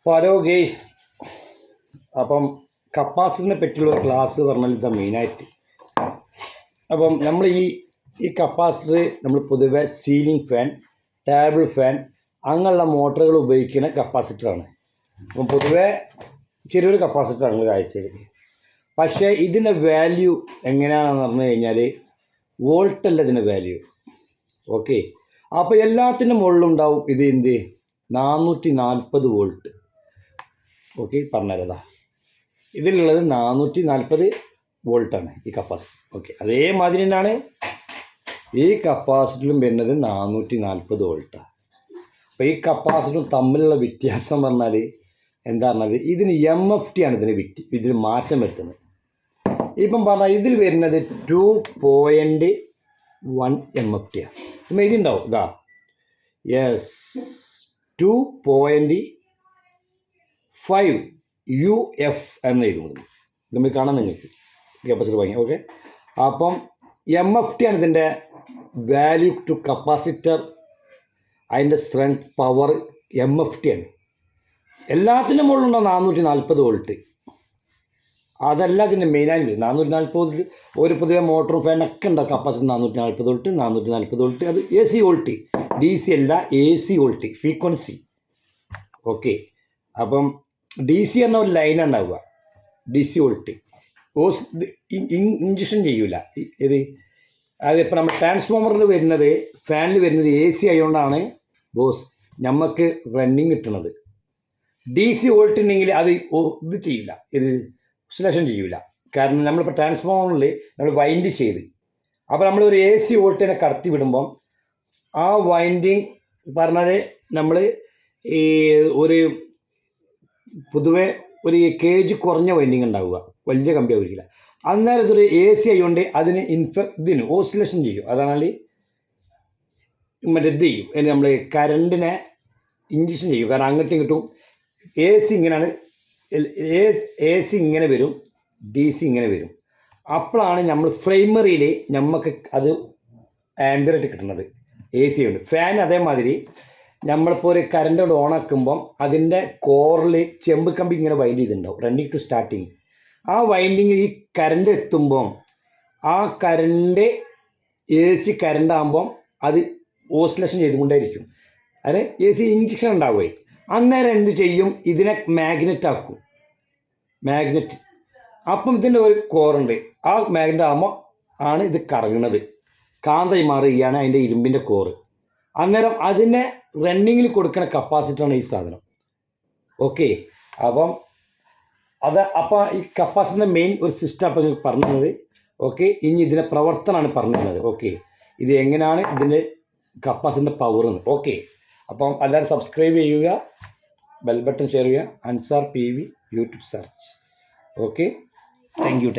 Hello guys, അപ്പം കപ്പാസിറ്ററിനെ പറ്റിയുള്ള class പറഞ്ഞാൽ ഇതാ മെയിനായിട്ട്. അപ്പം നമ്മൾ ഈ കപ്പാസിറ്റർ നമ്മൾ പൊതുവെ സീലിംഗ് ഫാൻ, ടേബിൾ ഫാൻ അങ്ങനെയുള്ള മോട്ടറുകൾ ഉപയോഗിക്കുന്ന കപ്പാസിറ്ററാണ്. അപ്പം പൊതുവെ ചെറിയൊരു കപ്പാസിറ്ററാണ് കാഴ്ചയിൽ. പക്ഷേ ഇതിൻ്റെ വാല്യൂ എങ്ങനെയാണെന്ന് പറഞ്ഞു കഴിഞ്ഞാൽ വോൾട്ടല്ല ഇതിൻ്റെ വാല്യൂ. ഓക്കെ, അപ്പോൾ എല്ലാത്തിൻ്റെ മുകളിലുണ്ടാവും ഇത് 440 വോൾട്ട്. ഓക്കെ, പറഞ്ഞുതരാ. ഇതിലുള്ളത് 440 വോൾട്ടാണ് ഈ കപ്പാസിറ്റർ. ഓക്കെ, അതേമാതിരി തന്നെയാണ് ഈ കപ്പാസിറ്ററിലും വരുന്നത് 440 വോൾട്ടാണ്. അപ്പോൾ ഈ കപ്പാസിറ്ററും തമ്മിലുള്ള വ്യത്യാസം പറഞ്ഞാൽ എന്താ പറഞ്ഞാൽ ഇതിന് MFT ആണ് ഇതിന് മാറ്റം വരുത്തുന്നത്. ഇപ്പം പറഞ്ഞാൽ ഇതിൽ വരുന്നത് 2.1 MFT ആണ്. ഇപ്പം ഇതിണ്ടാവും ഇതാ, യെസ്, 2.5 UF എന്ന് എഴുതുന്നത് നമ്മൾ കാണാൻ നിങ്ങൾക്ക് കപ്പാസിറ്റർ വാങ്ങി. ഓക്കെ, അപ്പം MFT ആണ് ഇതിൻ്റെ വാല്യൂ ടു കപ്പാസിറ്റർ. അതിൻ്റെ സ്ട്രെങ്ത് പവർ MFT ആണ്. എല്ലാത്തിൻ്റെ മുകളിലുണ്ടോ 440 വോൾട്ട്. അതല്ല ഇതിൻ്റെ മെയിനായിട്ട് 440 ഒരു പൊതുവെ മോട്ടറും ഫാനൊക്കെ ഉണ്ടാവും കപ്പാസിറ്റർ 440 വോൾട്ട്. 440 വോൾട്ട് അത് AC വോൾട്ട്, DC അല്ല, AC വോൾട്ട് ഫ്രീക്വൻസി. ഓക്കെ, അപ്പം DC എന്ന ഒരു ലൈൻ ഉണ്ടാവുക, DC വോൾട്ട്. ഇഞ്ചക്ഷൻ ചെയ്യൂല ഇത്. അതിപ്പോൾ നമ്മൾ ട്രാൻസ്ഫോമറിൽ വരുന്നത്, ഫാനിൽ വരുന്നത് AC ആയതുകൊണ്ടാണ് ബോസ് നമുക്ക് റണ്ണിങ് കിട്ടുന്നത്. DC വോൾട്ട് ഉണ്ടെങ്കിൽ അത് ഇത് ചെയ്യില്ല, ഇത് ഓസിലേഷൻ ചെയ്യൂല. കാരണം നമ്മളിപ്പോൾ ട്രാൻസ്ഫോമറിൽ നമ്മൾ വൈൻഡ് ചെയ്ത്, അപ്പോൾ നമ്മളൊരു AC വോൾട്ടിനെ കടത്തി വിടുമ്പം ആ വൈൻഡിങ് പറഞ്ഞാൽ നമ്മൾ ഈ ഒരു പൊതുവെ ഒരു കേജ് കുറഞ്ഞ വൈൻഡിങ് ഉണ്ടാവുക, വലിയ കമ്പി ആയിരിക്കില്ല. അന്നേരം ഇതൊരു AC ആയതുകൊണ്ട് അതിന് ഇതിന് ഓസിലേഷൻ ചെയ്യും. അതാണ് മറ്റേ ഇത് ചെയ്യും, നമ്മൾ കറണ്ടിനെ ഇഞ്ചക്ഷൻ ചെയ്യും. കാരണം അങ്ങോട്ടും ഇങ്ങോട്ടും AC ഇങ്ങനെയാണ്, AC ഇങ്ങനെ വരും, DC ഇങ്ങനെ വരും. അപ്പോഴാണ് നമ്മൾ പ്രൈമറിയിൽ നമുക്ക് അത് ആംബിയറായിട്ട് കിട്ടുന്നത്. AC ഉണ്ട്. ഫാൻ അതേമാതിരി നമ്മളിപ്പോൾ ഒരു കറണ്ട് ഓണാക്കുമ്പം അതിൻ്റെ കോറിൽ ചെമ്പ് കമ്പി ഇങ്ങനെ വൈൻഡ് ചെയ്തിട്ടുണ്ടാവും, റണ്ണിങ് ടു സ്റ്റാർട്ടിങ്. ആ വൈൻഡിങ് ഈ കറണ്ട് എത്തുമ്പം ആ കറണ്ട് AC കറണ്ട് ആകുമ്പം അത് ഓസിലേഷൻ ചെയ്തുകൊണ്ടേയിരിക്കും. അതിന് AC ഇഞ്ചക്ഷൻ ഉണ്ടാവുകയും അന്നേരം എന്ത് ചെയ്യും, ഇതിനെ മാഗ്നറ്റ് ആക്കും, മാഗ്നറ്റ്. അപ്പം ഇതിൻ്റെ ഒരു കോറുണ്ട്, ആ മാഗ്നറ്റ് ആകുമ്പോൾ ആണ് ഇത് കറങ്ങുന്നത്, കാന്തമായി മാറുകയാണ് അതിൻ്റെ ഇരുമ്പിൻ്റെ കോറ്. അന്നേരം അതിനെ റണ്ണിങ്ങിൽ കൊടുക്കുന്ന കപ്പാസിറ്ററാണ് ഈ സാധനം. ഓക്കെ, അപ്പം അപ്പോൾ ഈ കപ്പാസിറ്ററിൻ്റെ മെയിൻ ഒരു സിസ്റ്റം അപ്പം നിങ്ങൾക്ക് പറഞ്ഞത്. ഓക്കെ, ഇനി ഇതിൻ്റെ പ്രവർത്തനമാണ് പറഞ്ഞത്. ഓക്കെ, ഇത് എങ്ങനെയാണ് ഇതിൻ്റെ കപ്പാസിറ്ററിൻ്റെ പവർ എന്ന്. ഓക്കെ, അപ്പം എല്ലാവരും സബ്സ്ക്രൈബ് ചെയ്യുക, ബെൽ ബട്ടൺ ഷെയർ ചെയ്യുക, Ansar PV YouTube search. Okay, thank you.